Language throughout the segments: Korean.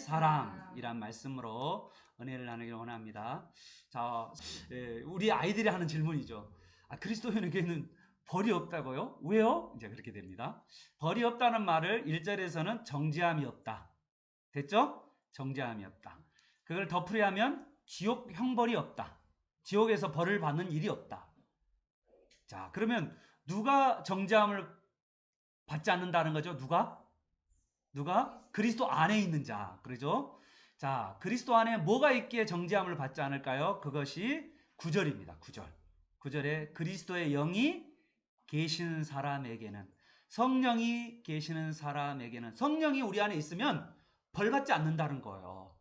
사랑이란 말씀으로 은혜를 나누길 원합니다. 자, 우리 아이들이 하는 질문이죠. 그리스도인에게는 벌이 없다고요? 왜요? 이제 그렇게 됩니다. 벌이 없다는 말을 1절에서는 정죄함이 없다. 됐죠? 정죄함이 없다. 그걸 덧풀이하면 지옥 형벌이 없다. 지옥에서 벌을 받는 일이 없다. 자, 그러면 누가 정죄함을 받지 않는다는 거죠? 누가? 그리스도 안에 있는 자. 그러죠? 자, 그리스도 안에 뭐가 있기에 정죄함을 받지 않을까요? 그것이 9절입니다. 9절. 9절에 그리스도의 영이 계시는 사람에게는, 성령이 계시는 사람에게는, 성령이 우리 안에 있으면 벌 받지 않는다는 거예요.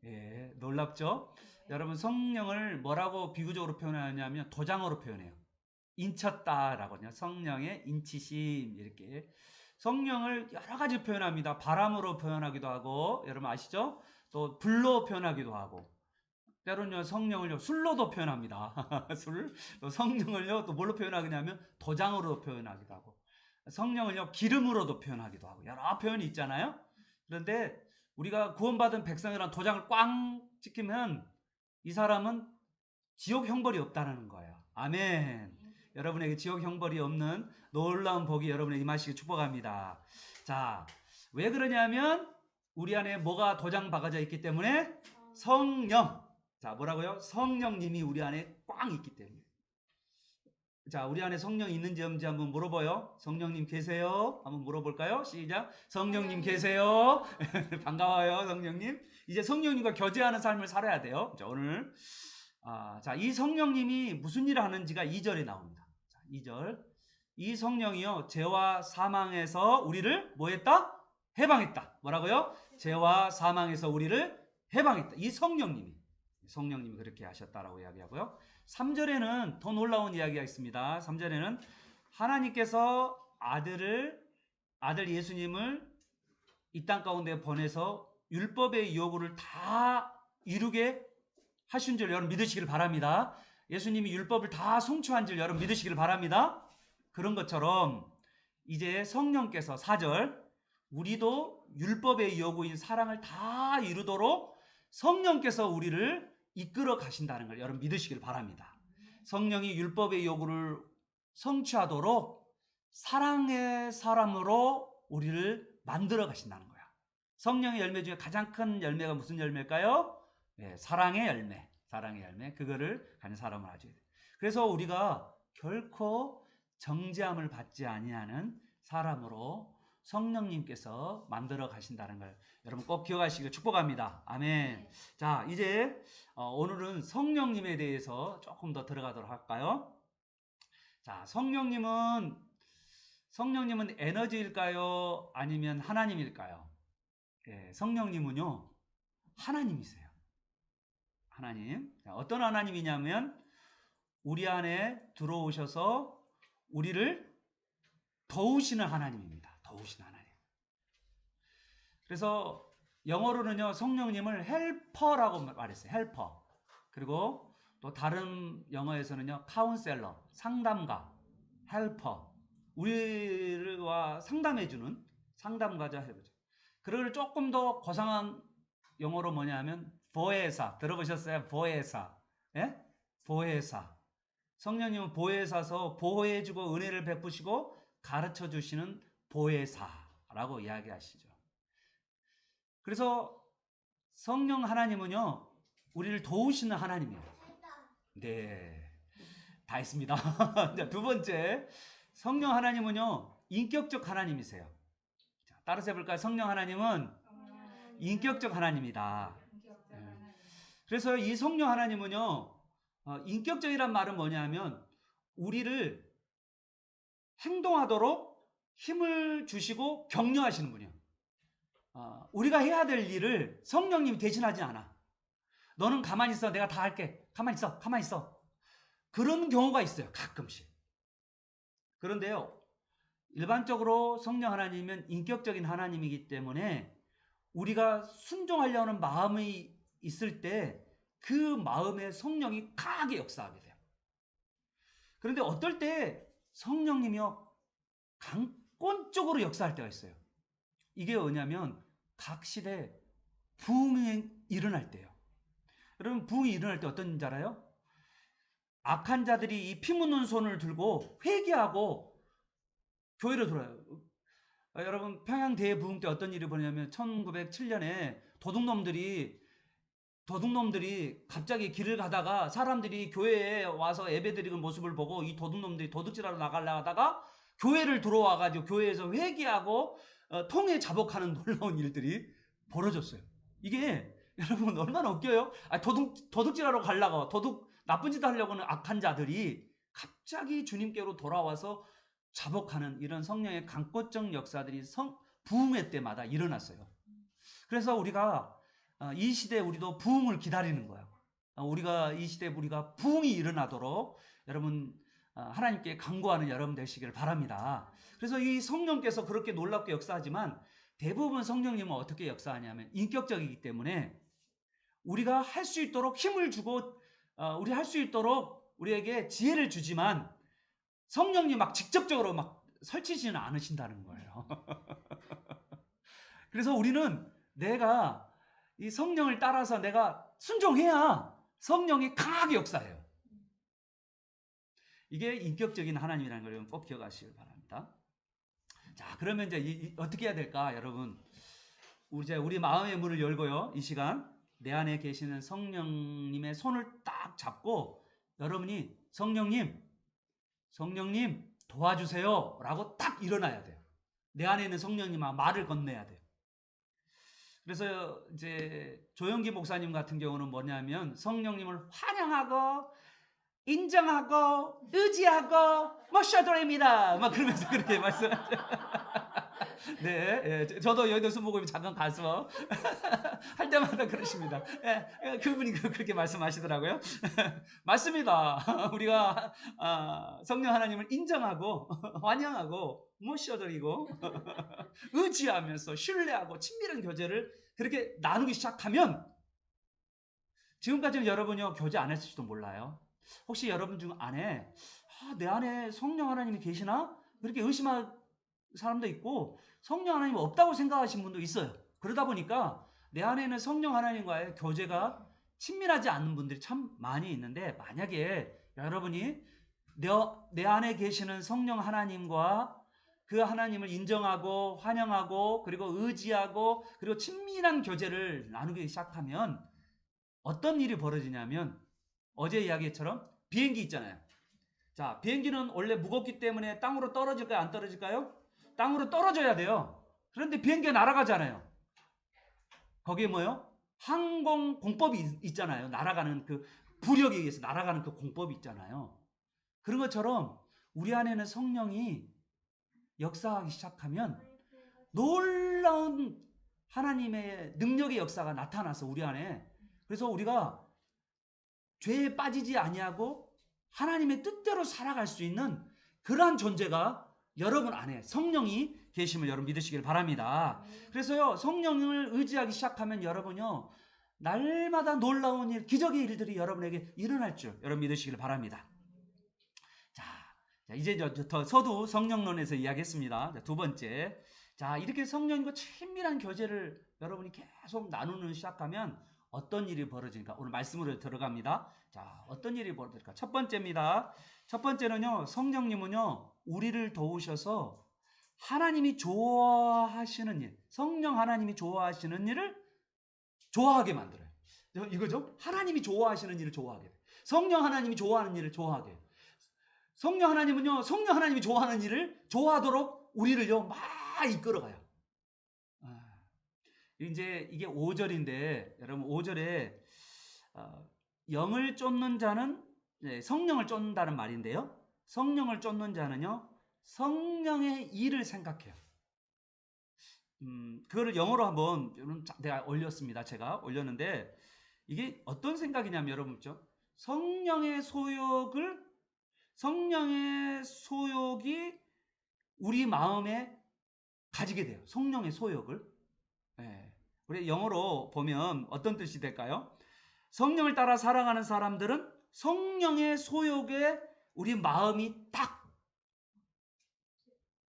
예, 놀랍죠? 여러분, 성령을 뭐라고 비유적으로 표현하냐면 도장으로 표현해요. 인쳤다라고요. 성령의 인치심, 이렇게. 성령을 여러 가지 표현합니다. 바람으로 표현하기도 하고, 여러분 아시죠? 또 불로 표현하기도 하고, 때로는요 성령을요 술로도 표현합니다. 술. 또 성령을요 또 뭘로 표현하냐면 도장으로 표현하기도 하고, 성령을요 기름으로도 표현하기도 하고, 여러 표현이 있잖아요. 그런데 우리가 구원받은 백성이란 도장을 꽝 찍히면 이 사람은 지옥 형벌이 없다는 거예요. 아멘. 여러분에게 지옥 형벌이 없는 놀라운 복이 여러분에게 임하시길 축복합니다. 자, 왜 그러냐면 우리 안에 뭐가 도장 박아져 있기 때문에? 성령. 자, 뭐라고요? 성령님이 우리 안에 꽝 있기 때문에. 자, 우리 안에 성령 있는지 없는지 한번 물어봐요. 성령님 계세요? 한번 물어볼까요? 시작. 성령님 계세요? 반가워요, 성령님. 이제 성령님과 교제하는 삶을 살아야 돼요. 자, 오늘. 자, 이 성령님이 무슨 일을 하는지가 2절에 나옵니다. 자, 2절. 이 성령이요, 죄와 사망에서 우리를 뭐 했다? 해방했다. 뭐라고요? 죄와 사망에서 우리를 해방했다. 이 성령님이 그렇게 하셨다라고 이야기하고요. 3절에는 더 놀라운 이야기가 있습니다. 3절에는 하나님께서 아들 예수님을 이 땅 가운데 보내서 율법의 요구를 다 이루게 하신 줄 여러분 믿으시길 바랍니다. 예수님이 율법을 다 성취한 줄 여러분 믿으시길 바랍니다. 그런 것처럼 이제 성령께서 4절, 우리도 율법의 요구인 사랑을 다 이루도록 성령께서 우리를 이끌어 가신다는 걸 여러분 믿으시길 바랍니다. 성령이 율법의 요구를 성취하도록 사랑의 사람으로 우리를 만들어 가신다는 거야. 성령의 열매 중에 가장 큰 열매가 무슨 열매일까요? 네, 사랑의 열매. 그거를 가진 사람을 아줘야 돼. 그래서 우리가 결코 정죄함을 받지 아니하는 사람으로 성령님께서 만들어 가신다는 걸 여러분 꼭 기억하시길 축복합니다. 아멘. 자, 이제 오늘은 성령님에 대해서 조금 더 들어가도록 할까요? 자, 성령님은 에너지일까요? 아니면 하나님일까요? 예, 성령님은요, 하나님이세요. 하나님. 어떤 하나님이냐면 우리 안에 들어오셔서 우리를 도우시는 하나님입니다. 도우시는 하나님. 그래서 영어로는요 성령님을 헬퍼라고 말했어요. 헬퍼. 그리고 또 다른 영어에서는요 카운셀러, 상담가, 헬퍼. 우리와 상담해주는 상담가자 해보죠. 그걸 조금 더 고상한 영어로 뭐냐면 보혜사. 들어보셨어요? 보혜사. 예? 보혜사. 성령님은 보혜사서 보호해주고 은혜를 베푸시고 가르쳐주시는 보혜사라고 이야기하시죠. 그래서 성령 하나님은요 우리를 도우시는 하나님이에요. 네, 다 했습니다. 자, 두 번째, 성령 하나님은요 인격적 하나님이세요. 자, 따라서 해볼까요? 성령 하나님은 인격적 하나님이다. 그래서 이 성령 하나님은요 인격적이란 말은 뭐냐면 우리를 행동하도록 힘을 주시고 격려하시는 분이에요. 우리가 해야 될 일을 성령님이 대신하지 않아. 너는 가만히 있어, 내가 다 할게. 가만히 있어. 그런 경우가 있어요, 가끔씩. 그런데요 일반적으로 성령 하나님은 인격적인 하나님이기 때문에 우리가 순종하려는 마음이 있을 때 그 마음에 성령이 강하게 역사하게 돼요. 그런데 어떨 때 성령님이요 강권적으로 역사할 때가 있어요. 이게 뭐냐면 각 시대 부흥이 일어날 때요. 여러분, 부흥이 일어날 때 어떤 줄 알아요? 악한 자들이 이 피 묻는 손을 들고 회개하고 교회로 돌아요. 여러분, 평양 대부흥 때 어떤 일이 벌어냐면 1907년에 도둑놈들이 갑자기 길을 가다가 사람들이 교회에 와서 예배드리는 모습을 보고 이 도둑놈들이 도둑질하러 나가려고 하다가 교회를 들어와가지고 교회에서 회개하고 통에 자복하는 놀라운 일들이 벌어졌어요. 이게 여러분 얼마나 웃겨요? 도둑질하러 가려고 나쁜 짓 하려고 하는 악한 자들이 갑자기 주님께로 돌아와서 자복하는 이런 성령의 강권적 역사들이 부흥회 때마다 일어났어요. 그래서 우리가 이 시대에 우리도 부흥을 기다리는 거예요. 우리가 이 시대에 우리가 부흥이 일어나도록 여러분 하나님께 간구하는 여러분 되시기를 바랍니다. 그래서 이 성령께서 그렇게 놀랍게 역사하지만 대부분 성령님은 어떻게 역사하냐면 인격적이기 때문에 우리가 할 수 있도록 힘을 주고 우리 할 수 있도록 우리에게 지혜를 주지만 성령님 막 직접적으로 막 설치지는 않으신다는 거예요. 그래서 우리는 내가 이 성령을 따라서 내가 순종해야 성령이 강하게 역사해요. 이게 인격적인 하나님이라는 걸 꼭 기억하시길 바랍니다. 자, 그러면 이제 어떻게 해야 될까, 여러분? 우리 마음의 문을 열고요. 이 시간 내 안에 계시는 성령님의 손을 딱 잡고 여러분이 성령님 도와주세요 라고 딱 일어나야 돼요. 내 안에 있는 성령님과 말을 건네야 돼요. 그래서 이제 조영기 목사님 같은 경우는 뭐냐면 성령님을 환영하고 인정하고 의지하고 모셔드립니다 막 그러면서 그렇게 말씀하죠. 네, 저도 여의도 순복음에 잠깐 가서 할 때마다 그러십니다. 그분이 그렇게 말씀하시더라고요. 맞습니다. 우리가 성령 하나님을 인정하고 환영하고 모셔드리고 의지하면서 신뢰하고 친밀한 교제를 그렇게 나누기 시작하면 지금까지는 여러분이요 교제 안 했을지도 몰라요. 혹시 여러분 중 안에 내 안에 성령 하나님이 계시나? 그렇게 의심할 사람도 있고 성령 하나님이 없다고 생각하시는 분도 있어요. 그러다 보니까 내 안에 있는 성령 하나님과의 교제가 친밀하지 않는 분들이 참 많이 있는데 만약에 여러분이 내 안에 계시는 성령 하나님과 그 하나님을 인정하고 환영하고 그리고 의지하고 그리고 친밀한 교제를 나누기 시작하면 어떤 일이 벌어지냐면 어제 이야기처럼 비행기 있잖아요. 자, 비행기는 원래 무겁기 때문에 땅으로 떨어질까요? 안 떨어질까요? 땅으로 떨어져야 돼요. 그런데 비행기가 날아가잖아요. 거기에 뭐요? 항공 공법이 있잖아요. 날아가는 그 부력에 의해서 날아가는 그 공법이 있잖아요. 그런 것처럼 우리 안에는 성령이 역사하기 시작하면 놀라운 하나님의 능력의 역사가 나타나서 우리 안에 그래서 우리가 죄에 빠지지 아니하고 하나님의 뜻대로 살아갈 수 있는 그러한 존재가 여러분 안에 성령이 계심을 여러분 믿으시길 바랍니다. 그래서요 성령을 의지하기 시작하면 여러분요 날마다 놀라운 일, 기적의 일들이 여러분에게 일어날 줄 여러분 믿으시길 바랍니다. 자 이제 더 서두 성령론에서 이야기했습니다. 자, 두 번째, 자 이렇게 성령과 친밀한 교제를 여러분이 계속 나누는 시작하면 어떤 일이 벌어지니까 오늘 말씀으로 들어갑니다. 자 어떤 일이 벌어질까? 첫 번째입니다. 첫 번째는요 성령님은요 우리를 도우셔서 하나님이 좋아하시는 일, 성령 하나님이 좋아하시는 일을 좋아하게 만들어요. 이거죠? 하나님이 좋아하시는 일을 좋아하게 돼요. 성령 하나님이 좋아하는 일을 좋아하게 해요. 성령 하나님은요 성령 하나님이 좋아하는 일을 좋아하도록 우리를요 막 이끌어가요. 이제 이게 5절인데 여러분 5절에 영을 쫓는 자는 성령을 쫓는다는 말인데요. 성령을 쫓는 자는요 성령의 일을 생각해요. 그거를 영어로 한번 내가 올렸습니다. 제가 올렸는데 이게 어떤 생각이냐면 여러분 있죠? 성령의 소욕이 우리 마음에 가지게 돼요. 성령의 소욕을. 네. 우리 영어로 보면 어떤 뜻이 될까요? 성령을 따라 살아가는 사람들은 성령의 소욕에 우리 마음이 딱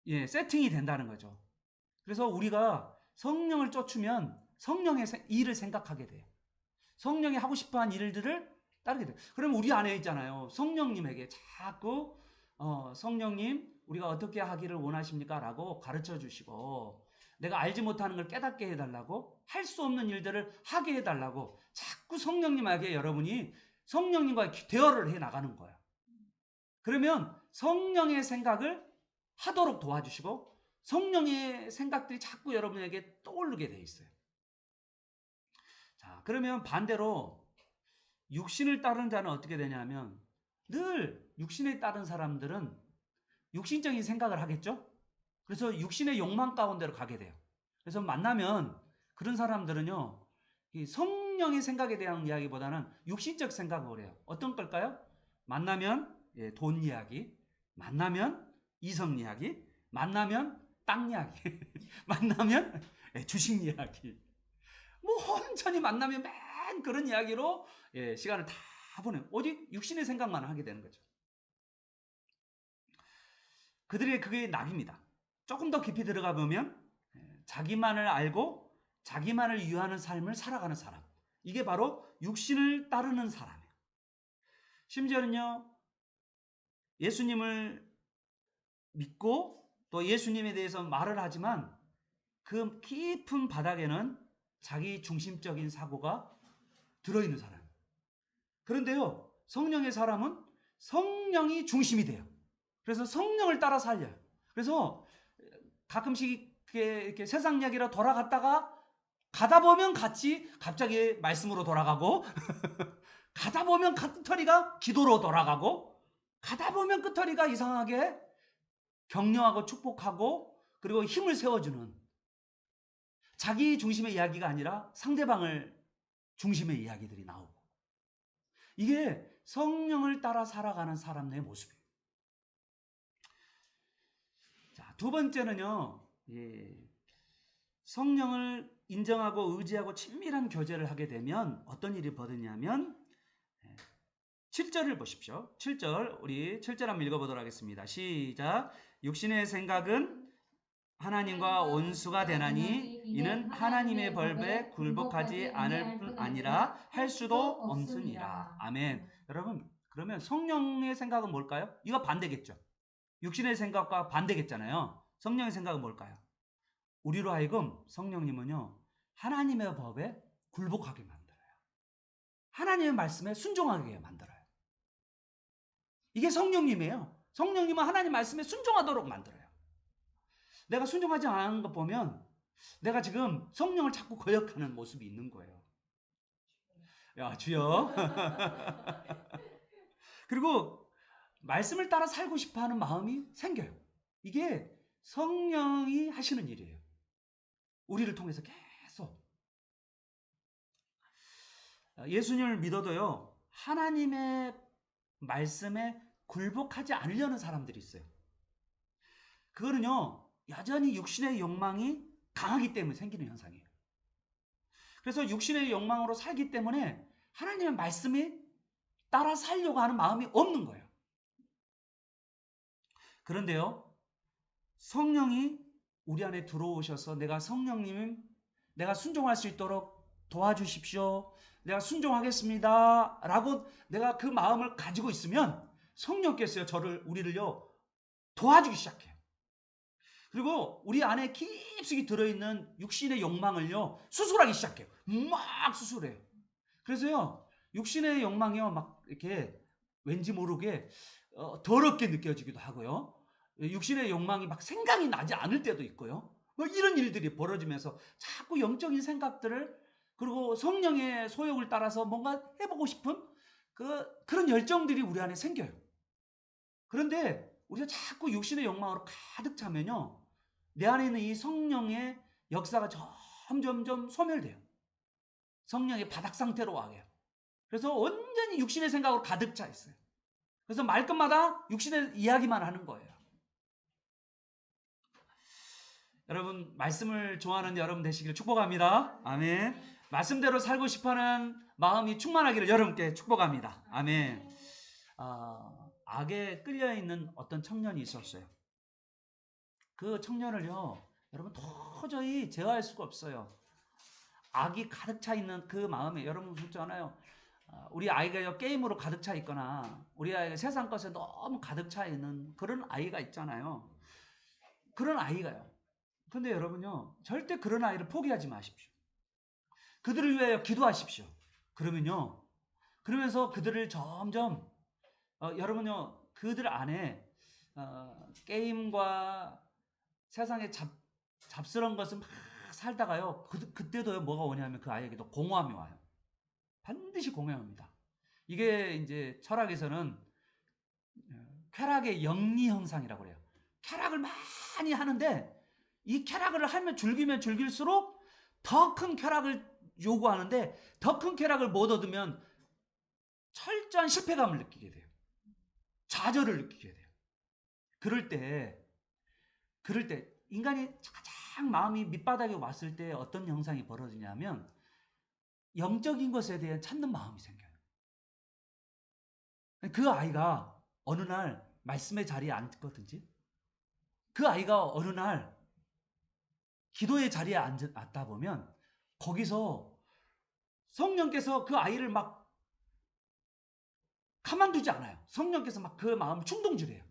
세팅이 된다는 거죠. 그래서 우리가 성령을 쫓으면 성령의 일을 생각하게 돼요. 성령이 하고 싶어한 일들을 따르게 돼요. 그러면 우리 안에 있잖아요. 성령님에게 자꾸 성령님 우리가 어떻게 하기를 원하십니까? 라고 가르쳐 주시고 내가 알지 못하는 걸 깨닫게 해달라고 할 수 없는 일들을 하게 해달라고 자꾸 성령님에게 여러분이 성령님과 대화를 해 나가는 거예요. 그러면 성령의 생각을 하도록 도와주시고 성령의 생각들이 자꾸 여러분에게 떠오르게 돼 있어요. 자, 그러면 반대로 육신을 따르는 자는 어떻게 되냐면 늘 육신에 따른 사람들은 육신적인 생각을 하겠죠? 그래서 육신의 욕망 가운데로 가게 돼요. 그래서 만나면 그런 사람들은요, 이 성령의 생각에 대한 이야기보다는 육신적 생각을 해요. 어떤 걸까요? 만나면 돈 이야기, 만나면 이성 이야기, 만나면 땅 이야기, 만나면 주식 이야기. 뭐 혼천히 만나면 맨 그런 이야기로 시간을 다 보내요. 오직 육신의 생각만 하게 되는 거죠. 그들의 그게 낙입니다. 조금 더 깊이 들어가 보면 자기만을 알고 자기만을 위하는 삶을 살아가는 사람. 이게 바로 육신을 따르는 사람이에요. 심지어는요. 예수님을 믿고 또 예수님에 대해서 말을 하지만 그 깊은 바닥에는 자기 중심적인 사고가 들어있는 사람이에요. 그런데요. 성령의 사람은 성령이 중심이 돼요. 그래서 성령을 따라 살려요. 그래서 가끔씩 이렇게 세상 이야기로 돌아갔다가 가다 보면 같이 갑자기 말씀으로 돌아가고 가다 보면 끝허리가 기도로 돌아가고 가다 보면 끝허리가 이상하게 격려하고 축복하고 그리고 힘을 세워주는 자기 중심의 이야기가 아니라 상대방을 중심의 이야기들이 나오고 이게 성령을 따라 살아가는 사람의 모습이에요. 자, 두 번째는요. 성령을 인정하고 의지하고 친밀한 교제를 하게 되면 어떤 일이 벌어지냐면 7절을 보십시오. 7절 우리 7절 한번 읽어보도록 하겠습니다. 시작. 육신의 생각은 하나님과 원수가 되나니 이는 하나님의 벌에 굴복하지 않을 뿐 아니라 할 수도 없으니라. 아멘. 여러분 그러면 성령의 생각은 뭘까요? 이거 반대겠죠. 육신의 생각과 반대겠잖아요. 성령의 생각은 뭘까요? 우리로 하여금 성령님은요. 하나님의 법에 굴복하게 만들어요. 하나님의 말씀에 순종하게 만들어요. 이게 성령님이에요. 성령님은 하나님 말씀에 순종하도록 만들어요. 내가 순종하지 않은 거 보면 내가 지금 성령을 자꾸 거역하는 모습이 있는 거예요. 야, 주여. 그리고 말씀을 따라 살고 싶어하는 마음이 생겨요. 이게 성령이 하시는 일이에요. 우리를 통해서 계속. 예수님을 믿어도요. 하나님의 말씀에 굴복하지 않으려는 사람들이 있어요. 그거는요. 여전히 육신의 욕망이 강하기 때문에 생기는 현상이에요. 그래서 육신의 욕망으로 살기 때문에 하나님의 말씀이 따라 살려고 하는 마음이 없는 거예요. 그런데요. 성령이 우리 안에 들어오셔서 내가 성령님 내가 순종할 수 있도록 도와주십시오. 내가 순종하겠습니다. 라고 내가 그 마음을 가지고 있으면 성령께서요. 우리를요. 도와주기 시작해요. 그리고 우리 안에 깊숙이 들어있는 육신의 욕망을요. 수술하기 시작해요. 막 수술해요. 그래서요. 육신의 욕망이요. 막 이렇게 왠지 모르게 더럽게 느껴지기도 하고요. 육신의 욕망이 막 생각이 나지 않을 때도 있고요. 뭐 이런 일들이 벌어지면서 자꾸 영적인 생각들을 그리고 성령의 소욕을 따라서 뭔가 해보고 싶은 그런 열정들이 우리 안에 생겨요. 그런데 우리가 자꾸 육신의 욕망으로 가득 차면요. 내 안에 있는 이 성령의 역사가 점점 소멸돼요. 성령의 바닥 상태로 와요. 그래서 온전히 육신의 생각으로 가득 차 있어요. 그래서 말끝마다 육신의 이야기만 하는 거예요. 여러분 말씀을 좋아하는 여러분 되시기를 축복합니다. 아멘. 말씀대로 살고 싶어하는 마음이 충만하기를 여러분께 축복합니다. 아멘. 악에 끌려있는 어떤 청년이 있었어요. 그 청년을요. 여러분 도저히 제어할 수가 없어요. 악이 가득 차 있는 그 마음에 여러분 그렇잖아요. 우리 아이가 게임으로 가득 차 있거나 우리 아이가 세상 것에 너무 가득 차 있는 그런 아이가 있잖아요. 그런 아이가요. 근데 여러분요, 절대 그런 아이를 포기하지 마십시오. 그들을 위하여 기도하십시오. 그러면요, 그러면서 그들을 점점 여러분요, 그들 안에 게임과 세상의 잡스러운 것을 막 살다가요, 그때도 뭐가 오냐면 그 아이에게도 공허함이 와요. 반드시 공허합니다. 이게 이제 철학에서는 쾌락의 영리 형상이라고 그래요. 쾌락을 많이 하는데 이 쾌락을 하면 즐기면 즐길수록 더 큰 쾌락을 요구하는데 더 큰 쾌락을 못 얻으면 철저한 실패감을 느끼게 돼요. 좌절을 느끼게 돼요. 그럴 때 인간이 가장 마음이 밑바닥에 왔을 때 어떤 현상이 벌어지냐면 영적인 것에 대해 찾는 마음이 생겨요. 그 아이가 어느 날 말씀의 자리에 앉거든지 그 아이가 어느 날 기도의 자리에 앉다 보면 거기서 성령께서 그 아이를 막 가만두지 않아요. 성령께서 막 그 마음을 충동질해요.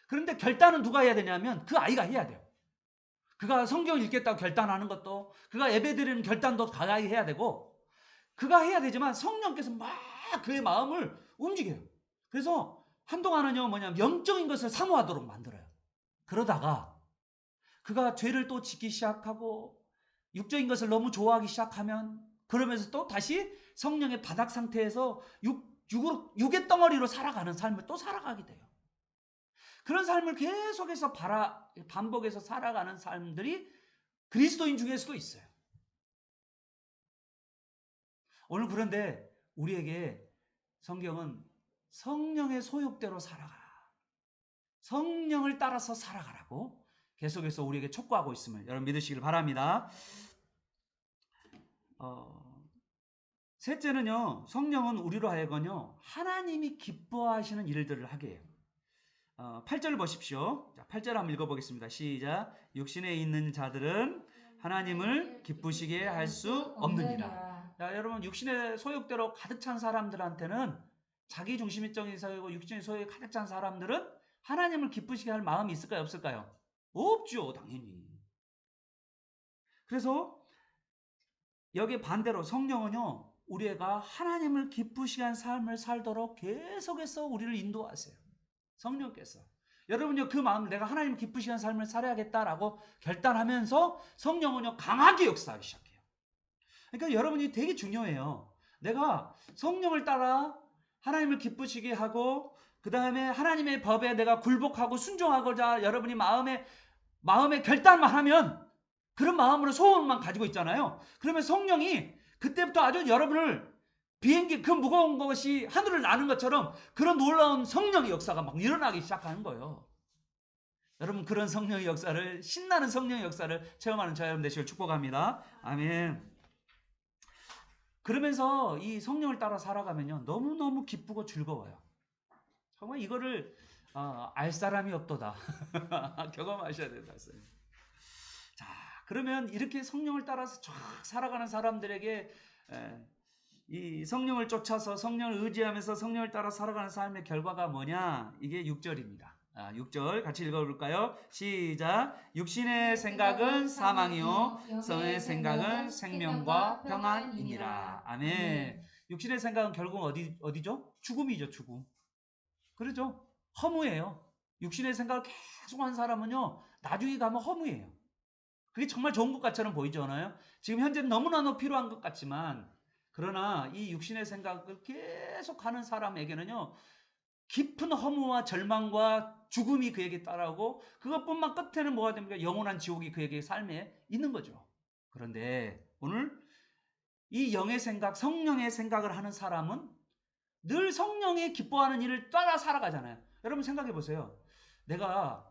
그런데 결단은 누가 해야 되냐면 그 아이가 해야 돼요. 그가 성경을 읽겠다고 결단하는 것도 그가 예배드리는 결단도 가까이 해야 되고 그가 해야 되지만 성령께서 막 그의 마음을 움직여요. 그래서 한동안은요 뭐냐면 영적인 것을 사모하도록 만들어요. 그러다가 그가 죄를 또 짓기 시작하고 육적인 것을 너무 좋아하기 시작하면 그러면서 또 다시 성령의 바닥 상태에서 육의 덩어리로 살아가는 삶을 또 살아가게 돼요. 그런 삶을 계속해서 반복해서 살아가는 사람들이 그리스도인 중에서도 있어요. 오늘 그런데 우리에게 성경은 성령의 소욕대로 살아가라. 성령을 따라서 살아가라고 계속해서 우리에게 촉구하고 있음을 여러분 믿으시길 바랍니다. 셋째는요, 성령은 우리로 하여금요, 하나님이 기뻐하시는 일들을 하게 해요. 8절을 보십시오. 자, 8절 한번 읽어보겠습니다. 시작. 육신에 있는 자들은 하나님을 기쁘시게 할 수 없느니라. 자, 여러분 육신의 소욕대로 가득 찬 사람들한테는 자기 중심적인 사회고 육신의 소욕이 가득 찬 사람들은 하나님을 기쁘시게 할 마음이 있을까요? 없을까요? 없죠, 당연히. 그래서 여기 반대로 성령은요, 우리가 하나님을 기쁘시게 한 삶을 살도록 계속해서 우리를 인도하세요. 성령께서. 여러분요, 그 마음을 내가 하나님 기쁘시게 한 삶을 살아야겠다라고 결단하면서 성령은요, 강하게 역사하기 시작해요. 그러니까 여러분이 되게 중요해요. 내가 성령을 따라 하나님을 기쁘시게 하고 그 다음에 하나님의 법에 내가 굴복하고 순종하고자 여러분이 마음에 결단만 하면 그런 마음으로 소원만 가지고 있잖아요. 그러면 성령이 그때부터 아주 여러분을 비행기 그 무거운 것이 하늘을 나는 것처럼 그런 놀라운 성령의 역사가 막 일어나기 시작하는 거예요. 여러분 그런 성령의 역사를 신나는 성령의 역사를 체험하는 저 여러분 되시길 축복합니다. 아멘. 그러면서 이 성령을 따라 살아가면요 너무너무 기쁘고 즐거워요. 정말 이거를 알 사람이 없도다. 경험하셔야 된다. 자, 그러면 이렇게 성령을 따라서 쫙 살아가는 사람들에게 이 성령을 쫓아서 성령을 의지하면서 성령을 따라 살아가는 삶의 결과가 뭐냐? 이게 6절입니다. 6절 같이 읽어볼까요? 시작. 육신의 생각은 사망이요 성의 생각은 생명과 평안이니라. 아멘. 육신의 생각은 결국 어디죠? 죽음이죠, 죽음. 그렇죠? 허무예요. 육신의 생각을 계속 한 사람은요, 나중에 가면 허무해요. 그게 정말 좋은 것 같처럼 보이지 않아요? 지금 현재 너무나도 필요한 것 같지만, 그러나 이 육신의 생각을 계속 하는 사람에게는요, 깊은 허무와 절망과 죽음이 그에게 따라오고, 그것뿐만 끝에는 뭐가 됩니까? 영원한 지옥이 그에게 삶에 있는 거죠. 그런데 오늘 이 영의 생각, 성령의 생각을 하는 사람은 늘 성령이 기뻐하는 일을 따라 살아가잖아요. 여러분 생각해 보세요. 내가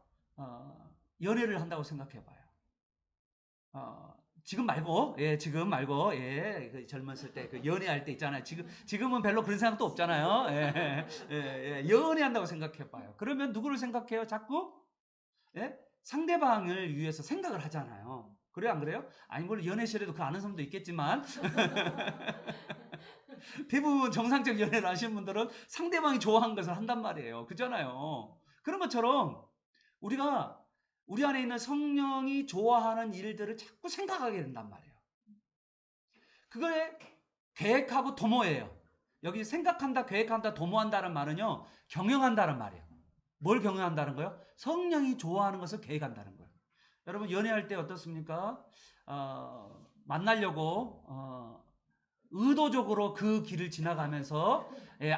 연애를 한다고 생각해 봐요. 지금 말고, 그 젊었을 때, 그 연애할 때 있잖아요. 지금은 별로 그런 생각도 없잖아요. 연애한다고 생각해 봐요. 그러면 누구를 생각해요? 자꾸? 상대방을 위해서 생각을 하잖아요. 그래 안 그래요? 아니 물론 연애실에도 그 아는 사람도 있겠지만 대부분 정상적 연애를 하시는 분들은 상대방이 좋아하는 것을 한단 말이에요. 그잖아요. 그런 것처럼 우리가 우리 안에 있는 성령이 좋아하는 일들을 자꾸 생각하게 된단 말이에요. 그걸 계획하고 도모해요. 여기 생각한다, 계획한다, 도모한다는 말은요, 경영한다는 말이에요. 뭘 경영한다는 거예요? 성령이 좋아하는 것을 계획한다는 거예요. 여러분 연애할 때 어떻습니까? 만나려고 의도적으로 그 길을 지나가면서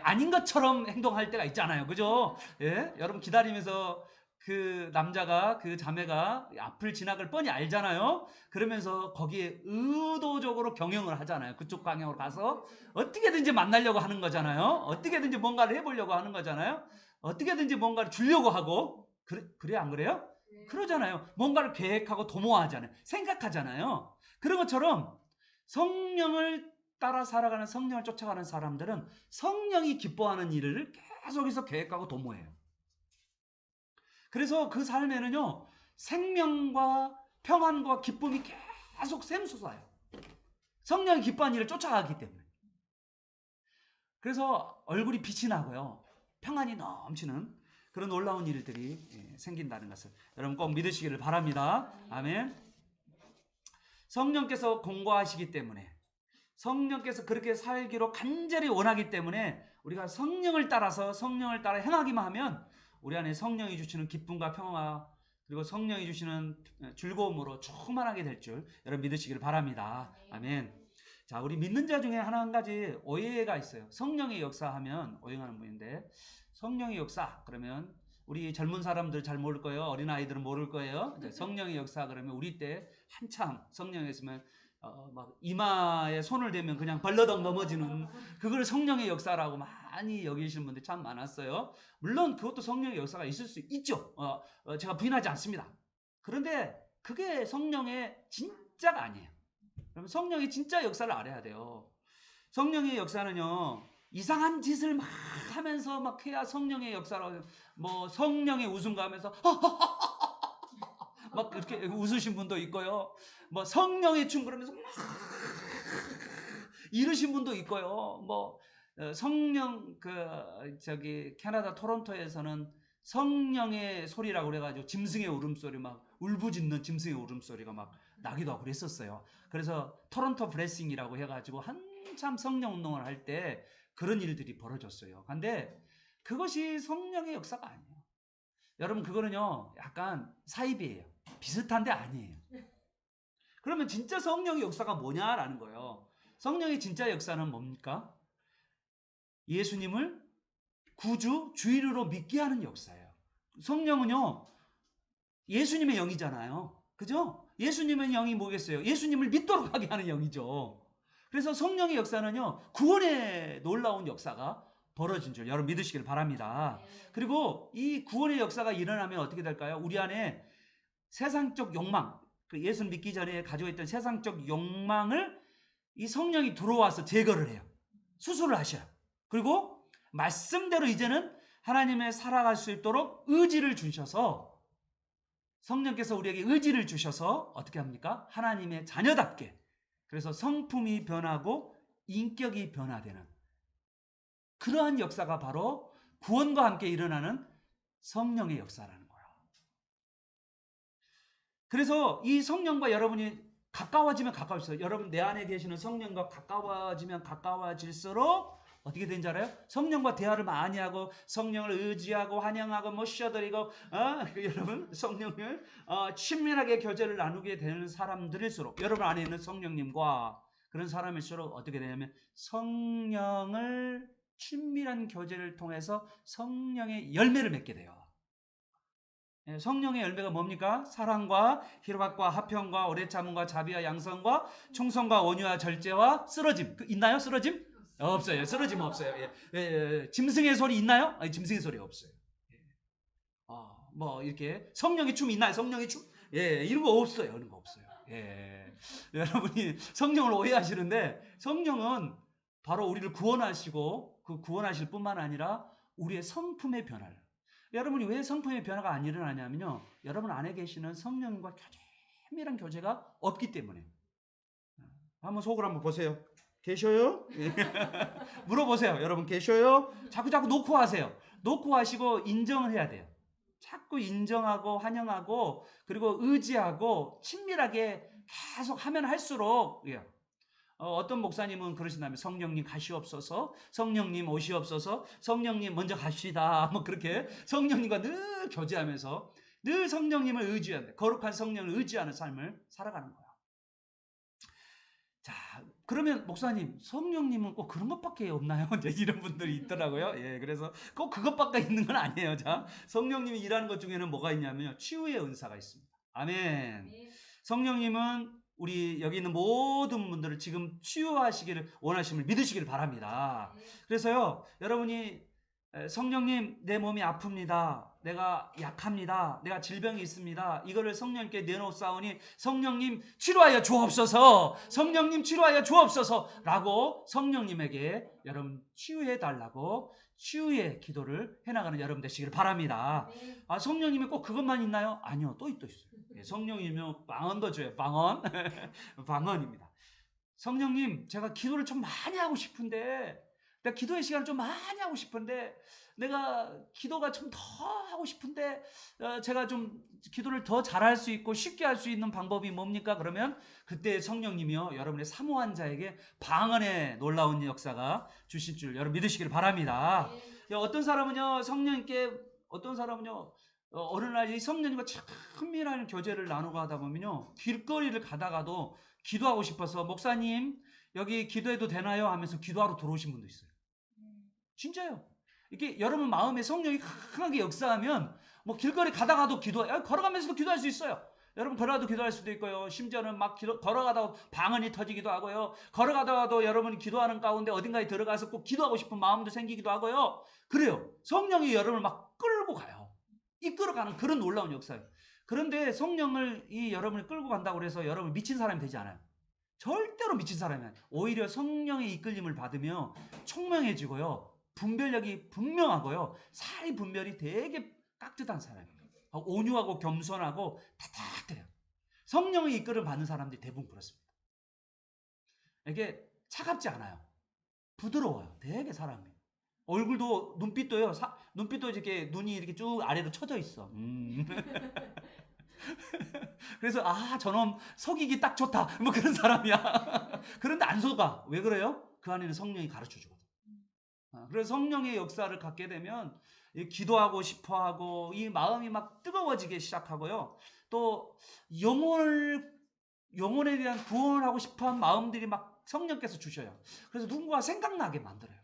아닌 것처럼 행동할 때가 있잖아요. 그죠? 예? 여러분 기다리면서 그 남자가 그 자매가 앞을 지나갈 뻔히 알잖아요. 그러면서 거기에 의도적으로 경영을 하잖아요. 그쪽 방향으로 가서 어떻게든지 만나려고 하는 거잖아요. 어떻게든지 뭔가를 해보려고 하는 거잖아요. 어떻게든지 뭔가를 주려고 하고 그래 안 그래요? 그러잖아요. 뭔가를 계획하고 도모하잖아요. 생각하잖아요. 그런 것처럼 성령을 따라 살아가는 성령을 쫓아가는 사람들은 성령이 기뻐하는 일을 계속해서 계획하고 도모해요. 그래서 그 삶에는요, 생명과 평안과 기쁨이 계속 샘솟아요. 성령이 기뻐하는 일을 쫓아가기 때문에. 그래서 얼굴이 빛이 나고요, 평안이 넘치는 그런 놀라운 일들이 생긴다는 것을 여러분 꼭 믿으시기를 바랍니다. 아멘. 성령께서 공고하시기 때문에, 성령께서 그렇게 살기로 간절히 원하기 때문에 우리가 성령을 따라 행하기만 하면 우리 안에 성령이 주시는 기쁨과 평화, 그리고 성령이 주시는 즐거움으로 충만하게 될 줄 여러분 믿으시기를 바랍니다. 아멘. 자, 우리 믿는 자 중에 한 가지 오해가 있어요. 성령의 역사하면 오해하는 분인데, 성령의 역사 그러면 우리 젊은 사람들 잘 모를 거예요. 어린아이들은 모를 거예요. 성령의 역사 그러면 우리 때 한참 성령이 있으면 막 이마에 손을 대면 그냥 벌러덩 넘어지는, 그걸 성령의 역사라고 많이 여기시는 분들이 참 많았어요. 물론 그것도 성령의 역사가 있을 수 있죠. 제가 부인하지 않습니다. 그런데 그게 성령의 진짜가 아니에요. 그러면 성령의 진짜 역사를 알아야 돼요. 성령의 역사는요, 이상한 짓을 막 하면서 막 해야 성령의 역사라고. 뭐 성령의 웃음가 하면서 막 그렇게 웃으신 분도 있고요. 뭐 성령의 춤 그러면서 막 이러신 분도 있고요. 뭐 성령 저기 캐나다 토론토에서는 성령의 소리라고 그래가지고 짐승의 울음소리, 막 울부짖는 짐승의 울음소리가 막 나기도 하고 그랬었어요. 그래서 토론토 블레싱이라고 해가지고 한참 성령 운동을 할 때 그런 일들이 벌어졌어요. 근데 그것이 성령의 역사가 아니에요. 여러분 그거는요 약간 사이비예요. 비슷한데 아니에요. 그러면 진짜 성령의 역사가 뭐냐라는 거예요. 성령의 진짜 역사는 뭡니까? 예수님을 구주, 주인으로 믿게 하는 역사예요. 성령은요, 예수님의 영이잖아요. 그죠? 예수님의 영이 뭐겠어요? 예수님을 믿도록 하게 하는 영이죠. 그래서 성령의 역사는요, 구원의 놀라운 역사가 벌어진 줄 여러분 믿으시길 바랍니다. 그리고 이 구원의 역사가 일어나면 어떻게 될까요? 우리 안에 세상적 욕망, 그 예수 믿기 전에 가지고 있던 세상적 욕망을 이 성령이 들어와서 제거를 해요. 수술을 하셔요. 그리고 말씀대로 이제는 하나님의 살아갈 수 있도록 의지를 주셔서, 성령께서 우리에게 의지를 주셔서 어떻게 합니까? 하나님의 자녀답게, 그래서 성품이 변하고 인격이 변화되는 그러한 역사가 바로 구원과 함께 일어나는 성령의 역사라는 거예요. 그래서 이 성령과 여러분이 가까워지면 가까워질수록, 여러분 내 안에 계시는 성령과 가까워지면 가까워질수록 어떻게 되는지 알아요? 성령과 대화를 많이 하고 성령을 의지하고 환영하고 모셔드리고 여러분 성령을 친밀하게 교제를 나누게 되는 사람들일수록, 여러분 안에 있는 성령님과 그런 사람일수록 어떻게 되냐면 성령을 친밀한 교제를 통해서 성령의 열매를 맺게 돼요. 성령의 열매가 뭡니까? 사랑과 희락과 화평과 오래 참음과 자비와 양선과 충성과 온유와 절제와 쓰러짐. 있나요? 쓰러짐? 없어요. 쓰러짐 없어요. 짐승의 소리 있나요? 아니, 짐승의 소리 없어요. 뭐 이렇게 성령의 춤 있나요? 성령의 춤? 이런 거 없어요. 이런 거 없어요. 여러분이 성령을 오해하시는데, 성령은 바로 우리를 구원하시고 그 구원하실 뿐만 아니라 우리의 성품의 변화를. 여러분이 왜 성품의 변화가 안 일어나냐면요, 여러분 안에 계시는 성령과 친밀한 교제가 없기 때문에. 한번 속을 한번 보세요. 계셔요? 물어보세요. 여러분 계셔요? 자꾸 놓고 하세요. 놓고 하시고 인정을 해야 돼요. 자꾸 인정하고 환영하고 그리고 의지하고 친밀하게 계속 하면 할수록 어떤 목사님은 그러신다면 성령님 가시옵소서, 성령님 오시옵소서, 성령님 먼저 갑시다. 뭐 그렇게 성령님과 늘 교제하면서 늘 성령님을 의지하는 거룩한 성령을 의지하는 삶을 살아가는 거야. 자, 그러면 목사님, 성령님은 꼭 그런 것밖에 없나요? 이제 이런 분들이 있더라고요. 예, 그래서 꼭 그것밖에 있는 건 아니에요. 자, 성령님이 일하는 것 중에는 뭐가 있냐면요. 치유의 은사가 있습니다. 아멘. 성령님은 우리 여기 있는 모든 분들을 지금 치유하시기를 원하심을 믿으시기를 바랍니다. 그래서요, 여러분이 성령님, 내 몸이 아픕니다. 내가 약합니다. 내가 질병이 있습니다. 이거를 성령님께 내놓사오니 성령님 치료하여 주옵소서. 성령님 치료하여 주옵소서. 라고 성령님에게 여러분 치유해 달라고 치유의 기도를 해나가는 여러분 되시기를 바랍니다. 아, 성령님이 꼭 그것만 있나요? 아니요, 또 있어요. 성령이면 방언도 줘요. 방언. 방언입니다. 성령님, 제가 기도를 좀 많이 하고 싶은데 내가 기도의 시간을 좀 많이 하고 싶은데 내가 기도가 좀 더 하고 싶은데 제가 좀 기도를 더 잘할 수 있고 쉽게 할 수 있는 방법이 뭡니까? 그러면 그때 성령님이요 여러분의 사모한 자에게 방언의 놀라운 역사가 주실 줄 여러분 믿으시기를 바랍니다. 어떤 사람은요 성령님께 어떤 사람은요 어느 날 이 성령님과 친밀한 교제를 나누고 하다 보면요 길거리를 가다가도 기도하고 싶어서 목사님 여기 기도해도 되나요? 하면서 기도하러 들어오신 분도 있어요. 진짜요. 이게 여러분 마음에 성령이 강하게 역사하면 뭐 길거리 가다가도 걸어가면서도 기도할 수 있어요. 여러분 걸어가도 기도할 수도 있고요. 심지어는 막 걸어가다가 방언이 터지기도 하고요. 걸어가다가도 여러분이 기도하는 가운데 어딘가에 들어가서 꼭 기도하고 싶은 마음도 생기기도 하고요. 그래요. 성령이 여러분을 막 끌고 가요. 이끌어가는 그런 놀라운 역사예요. 그런데 성령을 여러분을 끌고 간다고 해서 여러분 미친 사람이 되지 않아요. 절대로 미친 사람이 아니에요. 오히려 성령의 이끌림을 받으며 총명해지고요. 분별력이 분명하고요. 사리 분별이 되게 깍듯한 사람이에요. 온유하고 겸손하고 타닥해요. 성령의 이끌을 받는 사람들이 대부분 그렇습니다. 이게 차갑지 않아요. 부드러워요. 되게 사람이. 얼굴도 눈빛도요. 눈빛도 이렇게 눈이 이렇게 쭉 아래로 쳐져 있어. 그래서 저놈 속이기 딱 좋다. 뭐 그런 사람이야. 그런데 안 속아. 왜 그래요? 그 안에는 성령이 가르쳐 주거든. 그래서 성령의 역사를 갖게 되면 기도하고 싶어하고 이 마음이 막 뜨거워지기 시작하고요. 또 영혼에 대한 구원하고 싶어하는 마음들이 막 성령께서 주셔요. 그래서 누군가 생각나게 만들어요.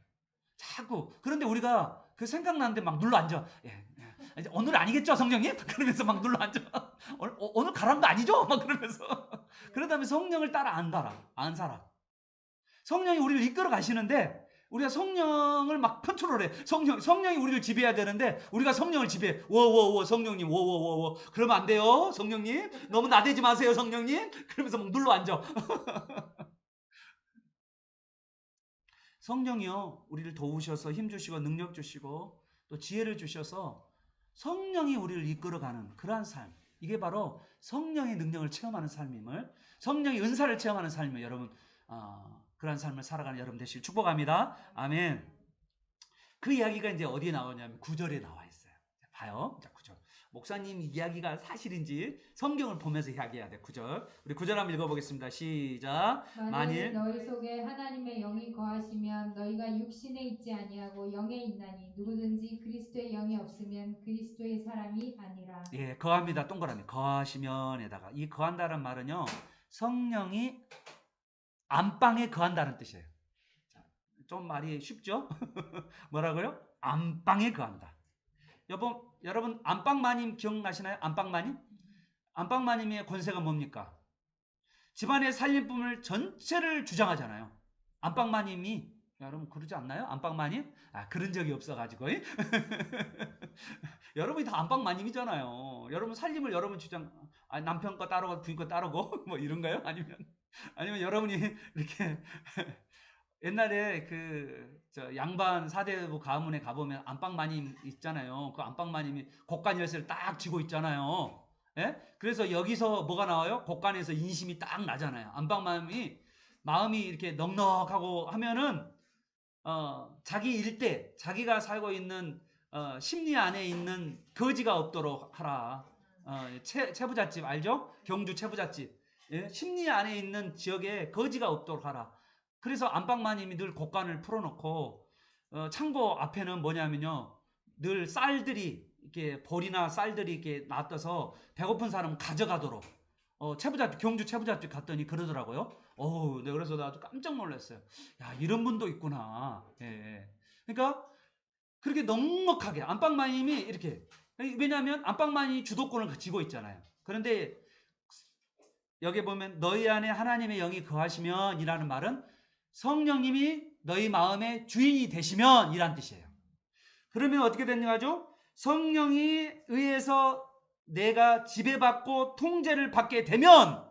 자꾸. 그런데 우리가 그 생각나는데 막 눌러 앉아. 이제 오늘 아니겠죠, 성령님? 그러면서 막 눌러 앉아. 오늘 가란 거 아니죠? 막 그러면서. 그러다 보면 성령을 따라 안 살아. 성령이 우리를 이끌어 가시는데 우리가 성령을 막 컨트롤해. 성령이 우리를 지배해야 되는데 우리가 성령을 지배해. 워워워 성령님 워워워워. 그러면 안 돼요. 성령님. 너무 나대지 마세요, 성령님. 그러면서 막 눌러 앉아. 성령이요. 우리를 도우셔서 힘 주시고 능력 주시고 또 지혜를 주셔서 성령이 우리를 이끌어가는 그러한 삶. 이게 바로 성령의 능력을 체험하는 삶임을 성령의 은사를 체험하는 삶을 여러분 그러한 삶을 살아가는 여러분 되시길 축복합니다. 아멘. 그 이야기가 이제 어디에 나오냐면 9절에 나와 있어요. 봐요. 자, 9절. 목사님 이야기가 사실인지 성경을 보면서 이야기해야 돼. 9절. 우리 9절 한번 읽어보겠습니다. 시작. 만일 너희 속에 하나님의 영이 거하시면 너희가 육신에 있지 아니하고 영에 있나니 누구든지 그리스도의 영이 없으면 그리스도의 사람이 아니라. 예, 거합니다. 동그라미. 거하시면에다가 이 거한다는 말은요. 성령이 안방에 거한다는 뜻이에요. 자, 좀 말이 쉽죠? 뭐라고요? 안방에 거한다. 여러분 안방마님 기억나시나요? 안방마님? 안방마님의 권세가 뭡니까? 집안의 살림품을 전체를 주장하잖아요. 안방마님이 여러분 그러지 않나요? 안방마님? 그런 적이 없어가지고 여러분이 다 안방마님이잖아요. 여러분 살림을 여러분 주장 남편 거 따르고 부인 거 따르고 뭐 이런가요? 아니면 여러분이 이렇게 옛날에 양반 사대부 가문에 가보면 안방마님 있잖아요. 그 안방마님이 곡간 열쇠를 딱 쥐고 있잖아요. 예? 그래서 여기서 뭐가 나와요? 곳간에서 인심이 딱 나잖아요. 마음이 이렇게 넉넉하고 하면은 자기 일대, 자기가 살고 있는 심리 안에 있는 거지가 없도록 하라. 채부잣집 알죠? 경주 채부잣집. 예? 심리 안에 있는 지역에 거지가 없도록 하라. 그래서 안방마님이 늘 곳간을 풀어놓고 창고 앞에는 뭐냐면요, 늘 쌀들이 이렇게 보리나 쌀들이 이렇게 놔둬서 배고픈 사람 가져가도록. 채부잣집, 경주 채부잣집 갔더니 그러더라고요. 네, 그래서 나도 깜짝 놀랐어요. 야, 이런 분도 있구나. 예, 예. 그러니까 그렇게 넉넉하게 안방마님이 이렇게, 왜냐하면 안방마님이 주도권을 가지고 있잖아요. 그런데 여기 보면 너희 안에 하나님의 영이 거하시면 이라는 말은 성령님이 너희 마음의 주인이 되시면 이란 뜻이에요. 그러면 어떻게 되는 거죠? 성령이 의해서 내가 지배받고 통제를 받게 되면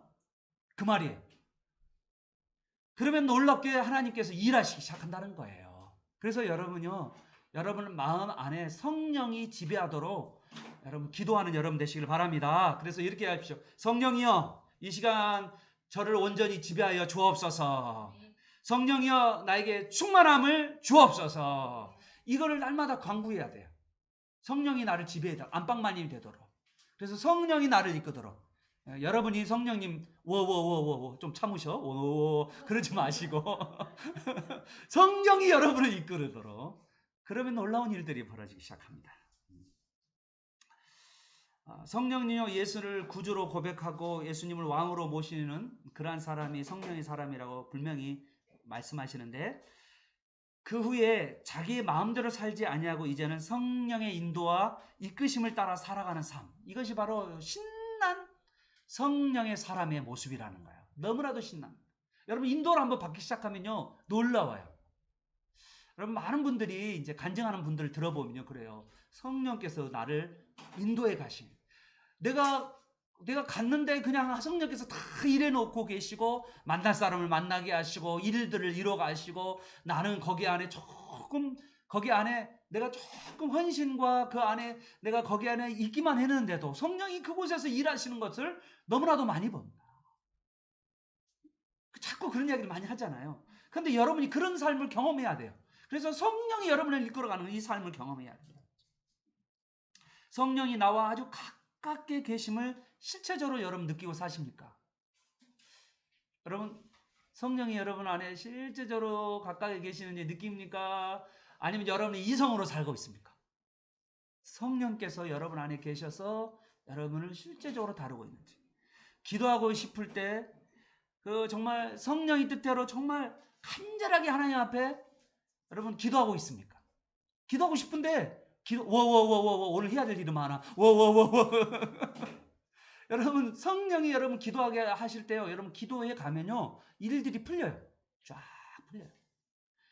그 말이에요. 그러면 놀랍게 하나님께서 일하시기 시작한다는 거예요. 그래서 여러분요, 여러분 마음 안에 성령이 지배하도록 여러분 기도하는 여러분 되시길 바랍니다. 그래서 이렇게 하십시오. 성령이여, 이 시간 저를 온전히 지배하여 주옵소서. 성령이여, 나에게 충만함을 주옵소서. 이거를 날마다 간구해야 돼요. 성령이 나를 지배해야 안방마님이 되도록. 그래서 성령이 나를 이끄도록. 여러분이 성령님 워워워워 좀 참으셔. 워 그러지 마시고 성령이 여러분을 이끌도록. 그러면 놀라운 일들이 벌어지기 시작합니다. 성령님요, 예수를 구주로 고백하고 예수님을 왕으로 모시는 그러한 사람이 성령의 사람이라고 분명히 말씀하시는데, 그 후에 자기의 마음대로 살지 아니하고 이제는 성령의 인도와 이끄심을 따라 살아가는 삶, 이것이 바로 신난 성령의 사람의 모습이라는 거예요. 너무나도 신납니다. 여러분, 인도를 한번 받기 시작하면요, 놀라워요. 여러분, 많은 분들이 이제 간증하는 분들을 들어보면요, 그래요. 성령께서 나를 인도해 가신. 내가 갔는데 그냥 성령께서 다 일해놓고 계시고, 만날 사람을 만나게 하시고, 일들을 이뤄 가시고, 나는 거기 안에 내가 조금 헌신과 그 안에 내가 거기 안에 있기만 했는데도 성령이 그곳에서 일하시는 것을 너무나도 많이 봅니다. 자꾸 그런 이야기를 많이 하잖아요. 그런데 여러분이 그런 삶을 경험해야 돼요. 그래서 성령이 여러분을 이끌어가는 이 삶을 경험해야 돼요. 성령이 나와 아주 가깝게 계심을 실체적으로 여러분 느끼고 사십니까? 여러분, 성령이 여러분 안에 실제적으로 가까이 계시는지 느낍니까? 아니면 여러분이 이성으로 살고 있습니까? 성령께서 여러분 안에 계셔서 여러분을 실제적으로 다루고 있는지. 기도하고 싶을 때 정말 성령의 뜻대로 정말 간절하게 하나님 앞에 여러분 기도하고 있습니까? 기도하고 싶은데 워워워워 오늘 해야 될 일이 많아. 워워워워 여러분, 성령이 여러분 기도하게 하실 때요, 여러분 기도해 가면요, 일들이 풀려요. 쫙 풀려요.